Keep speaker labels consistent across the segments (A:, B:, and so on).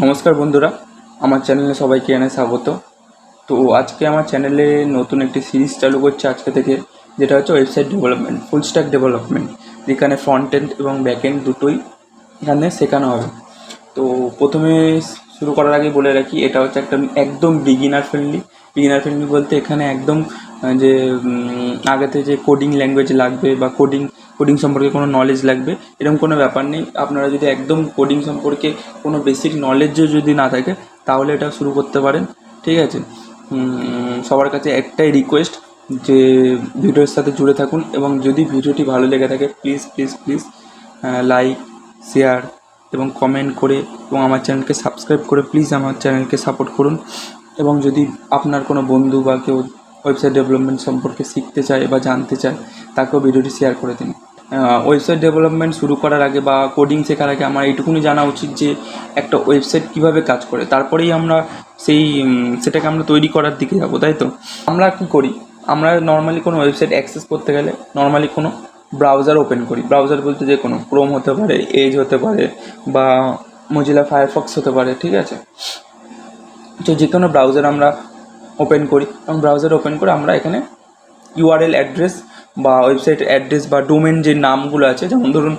A: নমস্কার বন্ধুরা, আমার চ্যানেলে সবাইকে জানাই স্বাগত। তো আজকে আমার চ্যানেলে নতুন একটি সিরিজ চালু করছে আজকে থেকে, যেটা হচ্ছে website development, full stack development, যেখানে ফ্রন্ট এন্ড এবং ব্যাক এন্ড দুটোই এখানে শেখানো হবে। তো প্রথমে শুরু করার আগে বলে রাখি, এটা হচ্ছে একটা একদম বিগিনার ফ্রেন্ডলি বলতে এখানে একদম যে আগেতে যে কোডিং ল্যাঙ্গুয়েজ লাগবে বা কোডিং সম্পর্কে কোনো নলেজ লাগবে এরকম কোনো ব্যাপার নেই। আপনারা যদি একদম কোডিং সম্পর্কে কোনো বেসিক নলেজও যদি না থাকে তাহলে এটা শুরু করতে পারেন, ঠিক আছে। সবার কাছে একটাই রিকোয়েস্ট যে ভিডিওর সাথে জুড়ে থাকুন, এবং যদি ভিডিওটি ভালো লেগে থাকে please please please like, share এবং কমেন্ট করে এবং আমার চ্যানেলকে সাবস্ক্রাইব করে প্লিজ আমার চ্যানেলকে সাপোর্ট করুন। এবং যদি আপনার কোনো বন্ধু বা কেউ ওয়েবসাইট ডেভেলপমেন্ট সম্পর্কে শিখতে চায় বা জানতে চায় তাকেও ভিডিওটি শেয়ার করে দিন। ওয়েবসাইট ডেভেলপমেন্ট শুরু করার আগে বা কোডিং শেখার আগে আমার এইটুকুনি জানা উচিত যে একটা ওয়েবসাইট কীভাবে কাজ করে, তারপরেই আমরা সেটাকে আমরা তৈরি করার দিকে যাবো, তাই তো। আমরা কী করি, আমরা নর্মালি কোনো ওয়েবসাইট অ্যাক্সেস করতে গেলে নর্মালি কোনো ব্রাউজার ওপেন করি। ব্রাউজার বলতে যে কোনো ক্রোম হতে পারে, এজ হতে পারে বা মজিলা ফায়ারফক্স হতে পারে, ঠিক আছে। তো যে কোনো ব্রাউজার আমরা ওপেন করি এবং ব্রাউজার ওপেন করে আমরা এখানে ইউআরএল অ্যাড্রেস বা ওয়েবসাইট অ্যাড্রেস বা ডোমেন যে নামগুলো আছে, যেমন ধরুন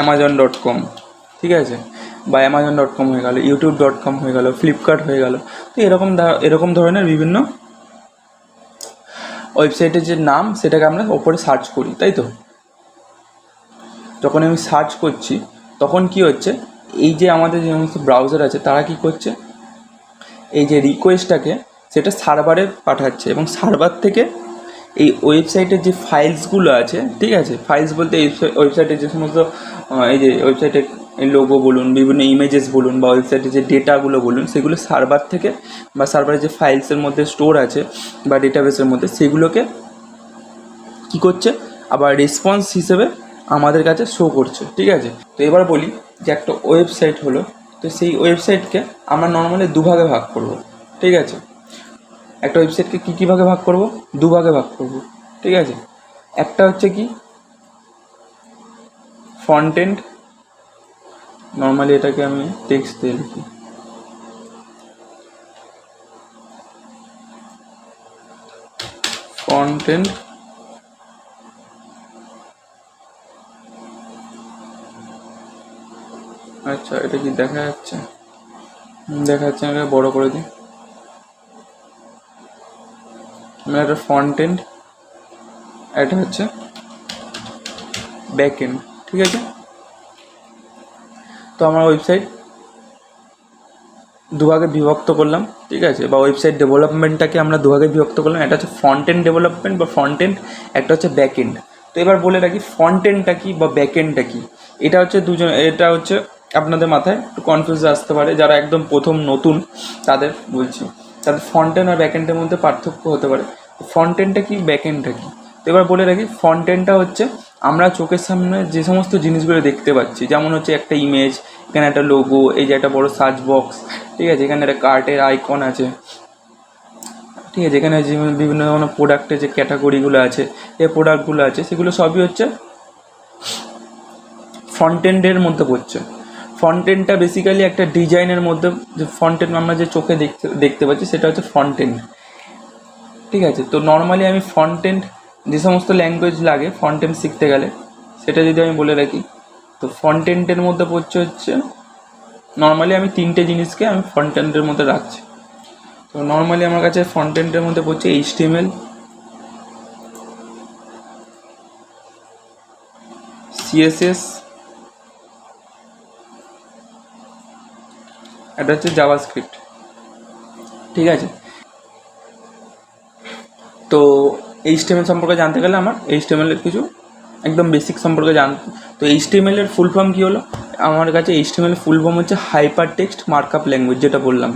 A: amazon.com, ঠিক আছে, বা amazon.com হয়ে গেল, youtube.com হয়ে গেল, ফ্লিপকার্ট হয়ে গেল। তো এরকম ধরনের বিভিন্ন ওয়েবসাইটের যে নাম সেটাকে আমরা ওপরে সার্চ করি, তাই তো। যখন আমি সার্চ করছি তখন কি হচ্ছে, এই যে আমাদের যে সমস্ত ব্রাউজার আছে তারা কি করছে, এই যে রিকোয়েস্টটাকে সেটা সার্ভারে পাঠাচ্ছে এবং সার্ভার থেকে এই ওয়েবসাইটের যে ফাইলসগুলো আছে, ঠিক আছে, ফাইলস বলতে এই ওয়েবসাইটের যে সমস্ত এই যে ওয়েবসাইটের লোগো বলুন, বিভিন্ন ইমেজেস বলুন বা ওয়েবসাইটের যে ডেটাগুলো বলুন, সেগুলো সার্ভার থেকে বা সার্ভারের যে ফাইলসের মধ্যে স্টোর আছে বা ডেটাবেসের মধ্যে সেগুলোকে কী করছে, আবার রেসপন্স হিসেবে আমাদের কাছে শো করছে, ঠিক আছে। তো এবার বলি যে একটা ওয়েবসাইট হলো, তো সেই ওয়েবসাইটকে আমরা নর্মালি দুভাগে ভাগ করব, ঠিক আছে। একটা ওয়েবসাইটকে কী ভাগে ভাগ করব, দুভাগে ভাগ করব, ঠিক আছে। একটা হচ্ছে কি ফ্রন্ট এন্ড, নর্মালি এটাকে আমি টেক্সট দিয়ে লিখি, ফ্রন্ট এন্ড। আচ্ছা, এটা কি দেখা যাচ্ছে? দেখা যাচ্ছে না, বড় করে দিই। আমার একটা ফ্রন্ট এন্ড, এটা হচ্ছে ব্যাক এন্ড, ঠিক আছে। তো আমার ওয়েবসাইট দুভাগে বিভক্ত করলাম, ঠিক আছে, বা ওয়েবসাইট ডেভেলপমেন্টটাকে আমরা দুভাগে বিভক্ত করলাম। একটা হচ্ছে ফ্রন্ট এন্ড ডেভেলপমেন্ট বা ফ্রন্ট এন্ড, একটা হচ্ছে ব্যাক এন্ড। তো এবার বলে রাখি ফ্রন্ট এন্ডটা কি বা ব্যাক এন্ডটা কি। এটা হচ্ছে আপনাদের মাথায় একটু কনফিউজ আসতে পারে, যারা একদম প্রথম নতুন তাদের বলছি, তাদের ফ্রন্ট এন্ড আর ব্যাক এন্ডের মধ্যে পার্থক্য হতে পারে। ফ্রন্ট এন্ডটা কি, ব্যাক এন্ডটা কি। তো এবার বলে রাখি ফ্রন্ট এন্ডটা হচ্ছে আমরা চোখের সামনে যে সমস্ত জিনিসগুলো দেখতে পাচ্ছি, যেমন হচ্ছে একটা ইমেজ, এখানে একটা লোগো, এই যে একটা বড় সার্চ বক্স, ঠিক আছে, এখানে একটা কার্টের আইকন আছে, ঠিক আছে, এখানে যে বিভিন্ন ধরনের প্রোডাক্টের যে ক্যাটাগরিগুলো আছে, এই প্রোডাক্টগুলো আছে, সেগুলো সবই হচ্ছে ফ্রন্ট এন্ডের মধ্যে পড়ছে। ফ্রন্ট এন্ডটা বেসিক্যালি একটা ডিজাইনের মধ্যে, যে ফ্রন্ট এন্ড আমরা যে চোখে দেখতে পাচ্ছি সেটা হচ্ছে ফ্রন্ট এন্ড, ঠিক আছে। তো নর্মালি আমি ফ্রন্ট এন্ড যে সমস্ত ল্যাঙ্গুয়েজ লাগে ফ্রন্ট এন্ড শিখতে গেলে সেটা যদি আমি বলে রাখি, তো ফ্রন্ট এন্ডের মধ্যে পড়ছে হচ্ছে নর্মালি আমি তিনটে জিনিসকে আমি ফ্রন্ট এন্ডের মধ্যে রাখছি। তো নর্মালি আমার কাছে ফ্রন্ট এন্ডের মধ্যে পড়ছে HTML, CSS, এটা হচ্ছে জাভাস্ক্রিপ্ট, ঠিক আছে। তো HTML সম্পর্কে জানতে গেলে আমার HTML এর কিছু একদম বেসিক সম্পর্কে তো HTML এর ফুল ফর্ম কী হলো, আমার কাছে HTML এর ফুল ফর্ম হচ্ছে হাইপার টেক্সট মার্কআপ ল্যাঙ্গুয়েজ, যেটা বললাম,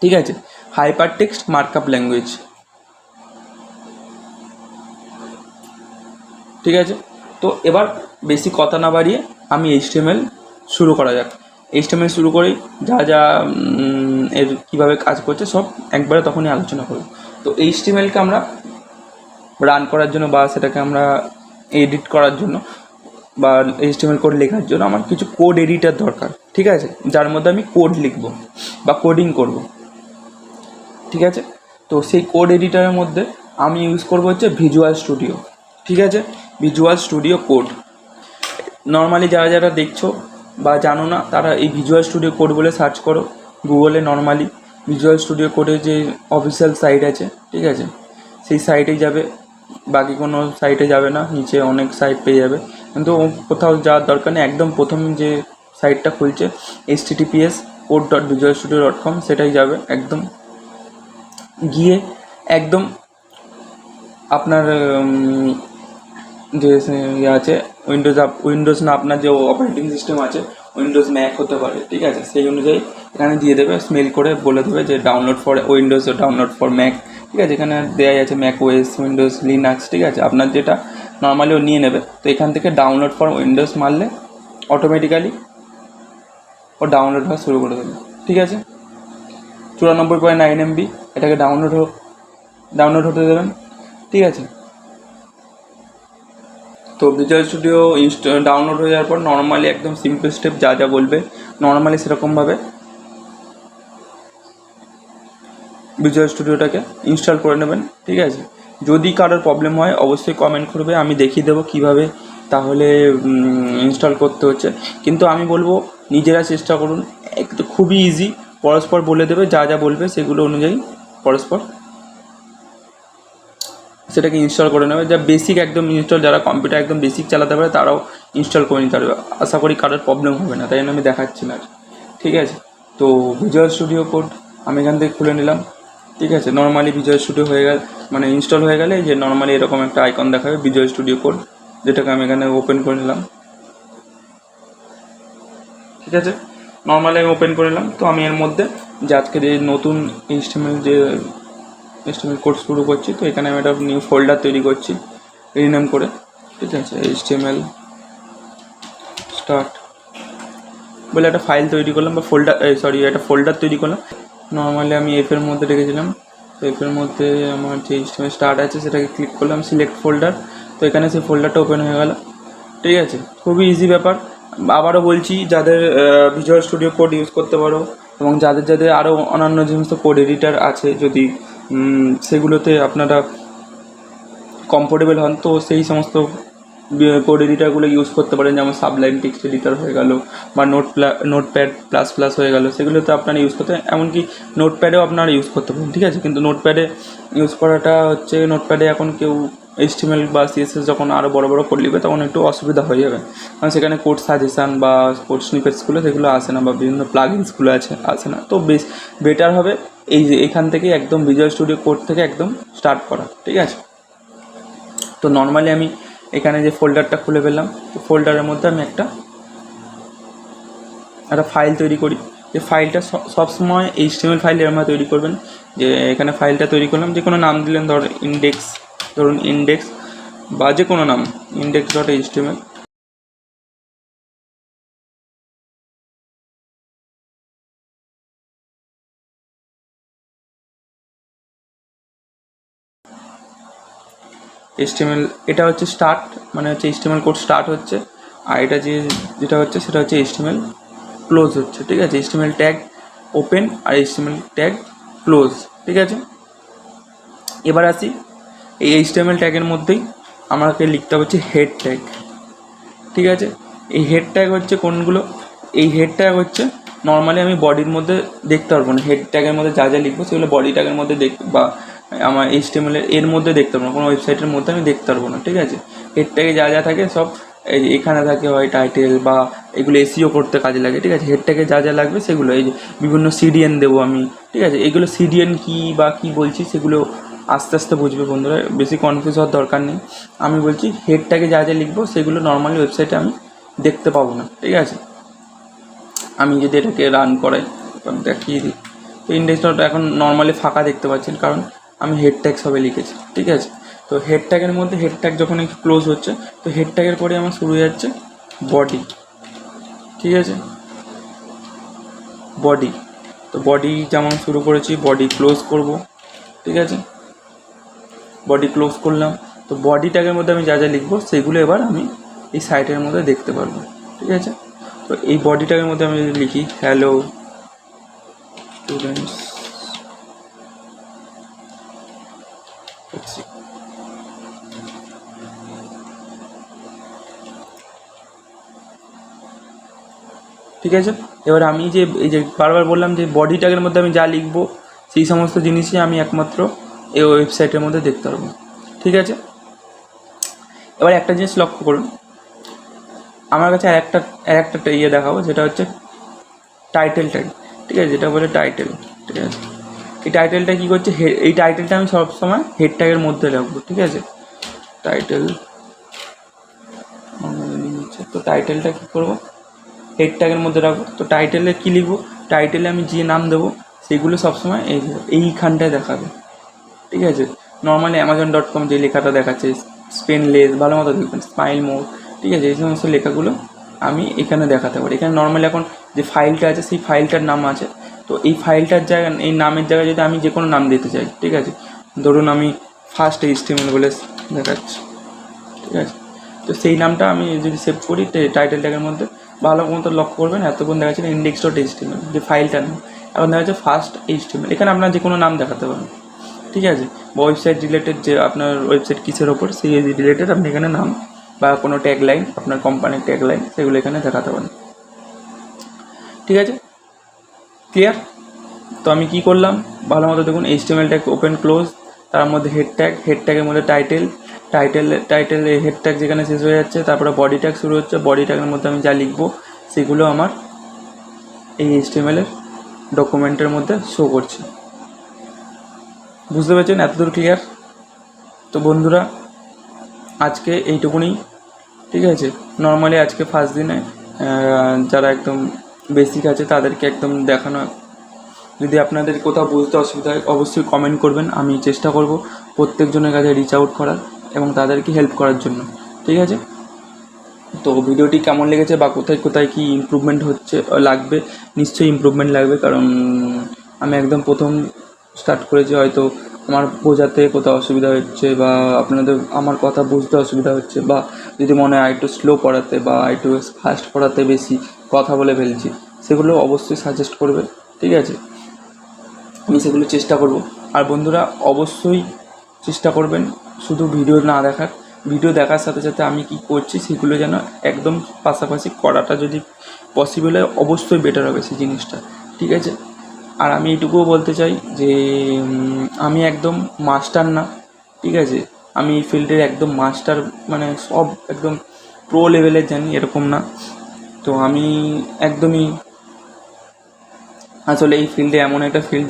A: ঠিক আছে, হাইপার টেক্সট মার্কআপ ল্যাঙ্গুয়েজ, ঠিক আছে। তো এবার বেশি কথা না বাড়িয়ে আমি HTML শুরু করা যাক। HTML শুরু করেই যা যা এর কীভাবে কাজ করছে সব একবারে তখনই আলোচনা করব। তো HTMLকে আমরা রান করার জন্য বা সেটাকে আমরা এডিট করার জন্য বা HTML কোড লেখার জন্য আমার কিছু কোড এডিটার দরকার, ঠিক আছে, যার মধ্যে আমি কোড লিখব বা কোডিং করব, ঠিক আছে। তো সেই কোড এডিটারের মধ্যে আমি ইউজ করব হচ্ছে ভিজুয়াল স্টুডিও, ঠিক আছে। ভিজুয়াল স্টুডিও কোড নর্মালি যারা যারা দেখছো বা জানো না তারা এই ভিজুয়াল স্টুডিও কোড বলে সার্চ করো গুগলে। নর্মালি ভিজুয়াল স্টুডিও কোডের যে অফিসিয়াল সাইট আছে, ঠিক আছে, সেই সাইটেই যাবে, বাকি কোনো সাইটে যাবে না। নিচে অনেক সাইট পেয়ে যাবে, কিন্তু কোথাও যাওয়ার দরকার নেই। একদম প্রথম যে সাইটটা খুলছে https://code.visualstudio.com সেটাই যাবে। একদম গিয়ে একদম আপনার যে ইয়ে আছে উইন্ডোজ না, আপনার যে অপারেটিং সিস্টেম আছে উইন্ডোজ ম্যাক হতে পারে, ঠিক আছে, সেই অনুযায়ী এখানে দিয়ে দেবে, স্মেল করে বলে দেবে যে ডাউনলোড ফর উইন্ডোজ ও ডাউনলোড ফর ম্যাক, ঠিক আছে। এখানে দেওয়া আছে ম্যাক ওএস, উইন্ডোজ, লিনাক্স, ঠিক আছে, আপনার যেটা নর্মালি ও নিয়ে নেবে। তো এখান থেকে ডাউনলোড ফর উইন্ডোজ মারলে অটোমেটিক্যালি ও ডাউনলোড হওয়া শুরু করে দেবে, ঠিক আছে। 94.9 MB এটাকে ডাউনলোড হতে দেবেন, ঠিক আছে। তো ভিজুয়াল স্টুডিও ডাউনলোড হয়ে যাওয়ার পর নর্মালি একদম সিম্পল স্টেপ যা যা বলবে নর্মালি সেরকমভাবে ভিজুয়াল স্টুডিওটাকে ইনস্টল করে নেবেন, ঠিক আছে। যদি কারোর প্রবলেম হয় অবশ্যই কমেন্ট করবে, আমি দেখিয়ে দেবো কীভাবে তাহলে ইনস্টল করতে হচ্ছে। কিন্তু আমি বলবো নিজেরা চেষ্টা করুন, একটু খুবই ইজি, পরস্পর বলে দেবে, যা যা বলবে সেগুলো অনুযায়ী পরস্পর সেটাকে ইনস্টল করে নেবে। যা বেসিক একদম ইনস্টল, যারা কম্পিউটার একদম বেসিক চালাতে পারে তারাও ইনস্টল করে নিতে পারবে। আশা করি কারোর প্রবলেম হবে না, তাই জন্য আমি দেখাচ্ছি না, ঠিক আছে। তো ভিজুয়াল স্টুডিও কোড আমি এখান থেকে খুলে নিলাম, ঠিক আছে। নর্মালি ভিজুয়াল স্টুডিও হয়ে গেলে মানে ইনস্টল হয়ে গেলে যে নর্মালি এরকম একটা আইকন দেখাবে ভিজুয়াল স্টুডিও কোড, যেটাকে আমি এখানে ওপেন করে নিলাম, ঠিক আছে। নর্মালি আমি ওপেন করে নিলাম। তো আমি এর মধ্যে যে আজকে যে নতুন HTML কোড শুরু করছি, তো এখানে আমি একটা নিউ ফোল্ডার তৈরি করছি রিনেম করে, ঠিক আছে, HTML স্টার্ট বলে একটা ফাইল তৈরি করলাম বা একটা ফোল্ডার তৈরি করলাম। নর্মালি আমি এফের মধ্যে রেখেছিলাম, তো এফের মধ্যে আমার যে HTML স্টার্ট আছে সেটাকে ক্লিক করলাম, সিলেক্ট ফোল্ডার, তো এখানে সেই ফোল্ডারটা ওপেন হয়ে গেল, ঠিক আছে। খুবই ইজি ব্যাপার। আবারও বলছি, যাদের ভিজুয়াল স্টুডিও কোড ইউজ করতে পারো এবং যাদের আরও অন্যান্য যে সমস্ত কোড এডিটার আছে যদি সেগুলোতে আপনারা কমফোর্টেবল হন, তো সেই সমস্ত কোড এডিটারগুলো ইউজ করতে পারেন, যেমন সাবলাইম টেক্সট এডিটর হয়ে গেল বা নোটপ্যাড প্লাস প্লাস হয়ে গেল, সেগুলোতে আপনারা ইউজ করতে, এমনকি নোটপ্যাডেও আপনারা ইউজ করতে পারেন, ঠিক আছে। কিন্তু নোটপ্যাডে ইউজ করাটা হচ্ছে, নোটপ্যাডে এখন কেউ HTML বা CSS যখন আরও বড় বড় কোড লিখবে তখন একটু অসুবিধা হয়ে যাবে, কারণ সেখানে কোড সাজেশান বা কোড স্নিপেটসগুলো সেগুলো আসে না, বা বিভিন্ন প্লাগইনসগুলো আসে না। তো বেটার হবে এখান থেকে একদম ভিজুয়াল স্টুডিও কোড থেকে একদম স্টার্ট করা, ঠিক আছে। তো নর্মালি আমি এখানে যে ফোল্ডারটা খুলে ফেললাম, তো ফোল্ডারের মধ্যে আমি একটা ফাইল তৈরি করি। যে ফাইলটা সবসময় HTML ফাইল এরকম তৈরি করবেন, যে এখানে ফাইলটা তৈরি করলাম, যে কোনো নাম দিলেন, ধরুন ইন্ডেক্স বা যে কোনো নাম, index.html, HTML এটা হচ্ছে স্টার্ট, মানে হচ্ছে HTML কোড স্টার্ট হচ্ছে, আর এটা যেটা হচ্ছে সেটা হচ্ছে HTML ক্লোজ হচ্ছে, ঠিক আছে। HTML ট্যাগ ওপেন আর HTML ট্যাগ ক্লোজ, ঠিক আছে। এবার আসি এই HTML ট্যাগের মধ্যেই আমাকে লিখতে হচ্ছে হেড ট্যাগ, ঠিক আছে। এই হেড ট্যাগ হচ্ছে কোনগুলো, এই হেড ট্যাগ হচ্ছে নর্মালি আমি বডির মধ্যে দেখতে পারবো না, হেড ট্যাগের মধ্যে যা যা লিখবো সেগুলো বডি ট্যাগের মধ্যে বা আমার HTML এর মধ্যে দেখতে পারবো না, কোনো ওয়েবসাইটের মধ্যে আমি দেখতে পারবো না, ঠিক আছে। হেড ট্যাগে যা যা থাকে সব এখানে থাকে, হয় টাইটেল বা এগুলো SEO করতে কাজে লাগে, ঠিক আছে। হেড ট্যাগে যা যা লাগবে সেগুলো, এই যে বিভিন্ন CDN দেবো আমি, ঠিক আছে। এগুলো CDN কি বা কি বলছি সেগুলো আস্তে আস্তে বুঝবে বন্ধুরা, বেশি কনফিউজ হওয়ার দরকার নেই। আমি বলছি হেড ট্যাগে যা যা লিখবো সেগুলো নর্মালি ওয়েবসাইটে আমি দেখতে পাবো না, ঠিক আছে। আমি যদি এটাকে রান করাই, দেখিয়ে দিই, তো ইন্ডেক্সটা এখন নর্মালি ফাঁকা দেখতে পাচ্ছেন, কারণ আমি হেড ট্যাগ সবে লিখেছি, ঠিক আছে। তো হেড ট্যাগের মধ্যে হেড ট্যাগ যখন ক্লোজ হচ্ছে, তো হেড ট্যাগের পরে আমার শুরু হয়ে যাচ্ছে বডি, ঠিক আছে, বডি। তো বডি যেমন শুরু করেছি, বডি ক্লোজ করব, ঠিক আছে, বডি ক্লোজ করলাম। তো বডি ট্যাগের মধ্যে আমি যা যা লিখবো সেগুলো এবার আমি এই সাইটের মধ্যে দেখতে পারবো। ঠিক আছে, তো এই বডি ট্যাগের মধ্যে আমি যদি লিখি হ্যালো স্টুডেন্টস, ঠিক আছে। এবার আমি যে এই যে বারবার বললাম যে বডি ট্যাগের মধ্যে আমি যা লিখবো সেই সমস্ত জিনিসই আমি একমাত্র এই ওয়েবসাইটের মধ্যে দেখতে পারবো। ঠিক আছে, এবার একটা জিনিস লক্ষ্য করুন, আমার কাছে আর একটা ইয়ে দেখাবো, যেটা হচ্ছে টাইটেল ট্যাগ। ঠিক আছে, যেটা বলে টাইটেল। ঠিক আছে, এই টাইটেলটা কী করছে, এই টাইটেলটা আমি সবসময় হেড ট্যাগের মধ্যে রাখবো। ঠিক আছে, টাইটেল, তো টাইটেলটা কী করবো, হেড ট্যাগের মধ্যে রাখবো। তো টাইটেলে কী লিখবো, টাইটেলে আমি যে নাম দেবো সেগুলো সবসময় এইখানটায় দেখাবে। ঠিক আছে, নর্মালি amazon.com যে লেখাটা দেখাচ্ছে স্পেনলেস, ভালো মতো দেখবেন, স্মাইল মোড, ঠিক আছে, এই সমস্ত লেখাগুলো আমি এখানে দেখাতে পারি। এখানে নর্মালি এখন যে ফাইলটা আছে সেই ফাইলটার নাম আছে, তো এই ফাইলটার জায়গায়, এই নামের জায়গায় যদি আমি যে কোনো নাম দিতে চাই, ঠিক আছে, ধরুন আমি ফার্স্ট HTML বলে দেখাচ্ছি। ঠিক আছে, তো সেই নামটা আমি যদি সেভ করি টাইটেল ট্যাগের মধ্যে, ভালো মতো লক্ষ্য করবেন, এতক্ষণ দেখাচ্ছিল index.html যে ফাইলটার নাম, এখন দেখা যাচ্ছে ফার্স্ট HTML। এখানে আপনার যে কোনো নাম দেখাতে পারেন। ঠিক আছে, বা ওয়েবসাইট রিলেটেড, যে আপনার ওয়েবসাইট কিসের ওপর সেই রিলেটেড আপনি এখানে নাম বা কোনো ট্যাগ লাইন, আপনার কোম্পানির ট্যাগ লাইন, সেগুলো এখানে দেখাতে পারেন। ঠিক আছে, ক্লিয়ার? তো আমি কি করলাম, ভালো মতো দেখুন, HTML ট্যাগ ওপেন ক্লোজ, তার মধ্যে হেড ট্যাগের মধ্যে টাইটেল হেড ট্যাগ যেখানে শেষ হয়ে যাচ্ছে, তারপরে বডি ট্যাগ শুরু হচ্ছে, বডি ট্যাগের মধ্যে আমি যা লিখবো সেগুলো আমার এই HTML এর ডকুমেন্টের মধ্যে শো করছে। বুঝতে পেরেছেন? এতদূর ক্লিয়ার? তো বন্ধুরা, আজকে এইটুকুনি। ঠিক আছে, নর্মালি আজকে ফার্স্ট দিনে যারা একদম বেসিক আছে তাদেরকে একদম দেখানো। যদি আপনাদের কোথাও বুঝতে অসুবিধা হয় অবশ্যই কমেন্ট করবেন, আমি চেষ্টা করব প্রত্যেকজনের কাছে রিচ আউট করার এবং তাদেরকে হেল্প করার জন্য। ঠিক আছে, তো ভিডিওটি কেমন লেগেছে বা কোথায় কোথায় কি ইমপ্রুভমেন্ট লাগবে, নিশ্চয়ই ইমপ্রুভমেন্ট লাগবে, কারণ আমি একদম প্রথম স্টার্ট করেছি, হয়তো আমার বোঝাতে কোথাও অসুবিধা হচ্ছে বা আপনাদের আমার কথা বুঝতে অসুবিধা হচ্ছে, বা যদি মনে হয় একটু স্লো পড়াতে বা একটু ফাস্ট পড়াতে বেশি কথা বলে ফেলছি, সেগুলো অবশ্যই সাজেস্ট করবে। ঠিক আছে, আমি সেগুলো চেষ্টা করব। আর বন্ধুরা অবশ্যই চেষ্টা করবেন শুধু ভিডিও না দেখার, ভিডিও দেখার সাথে সাথে আমি কি করছি সেগুলো যেন একদম পাশাপাশি করাটা যদি পসিবল হয় অবশ্যই বেটার হবে সেই জিনিসটা। ঠিক আছে, আর আমি এইটুকুও বলতে চাই যে আমি একদম মাস্টার না। ঠিক আছে, আমি এই ফিল্ডের একদম মাস্টার, মানে সব একদম প্রো লেভেলের জানি এরকম না। তো আমি একদমই, আসলে এই ফিল্ডে এমন একটা ফিল্ড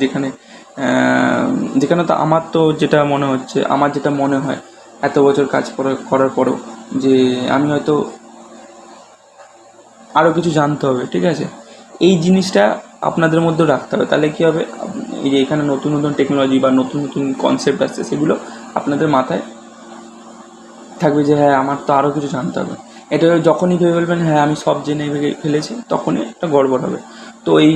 A: যেখানে তো আমার তো যেটা মনে হচ্ছে, আমার যেটা মনে হয় এত বছর কাজ করার পরেও, যে আমি হয়তো আরও কিছু জানতে হবে। ঠিক আছে, এই জিনিসটা আপনাদের মধ্যেও রাখতে হবে, তাহলে কী হবে, এই যে এখানে নতুন নতুন টেকনোলজি বা নতুন নতুন কনসেপ্ট আসছে সেগুলো আপনাদের মাথায় থাকবে যে হ্যাঁ আমার তো আরও কিছু জানতে হবে। এটা যখনই ভেবে বলবেন হ্যাঁ আমি সব জেনে ফেলেছি, তখনই একটা গড়বড় হবে। তো এই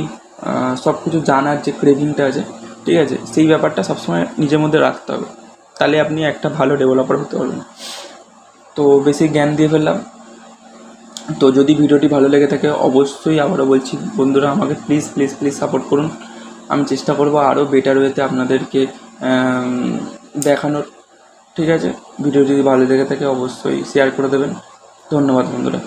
A: সব কিছু জানার যে ক্রেভিংটা আছে, ঠিক আছে, সেই ব্যাপারটা সবসময় নিজের মধ্যে রাখতে হবে, তাহলে আপনি একটা ভালো ডেভেলপার হতে পারবেন। তো বেশি জ্ঞান দিয়ে ফেললাম। তো যদি ভিডিওটি ভালো লেগে থাকে অবশ্যই আবারও বলছি বন্ধুরা, আমাকে প্লিজ প্লিজ প্লিজ সাপোর্ট করুন। আমি চেষ্টা করব আরও বেটার ওয়েতে আপনাদেরকে দেখানোর। ঠিক আছে, ভিডিও যদি ভালো লেগে থাকে অবশ্যই শেয়ার করে দেবেন। ধন্যবাদ বন্ধুরা।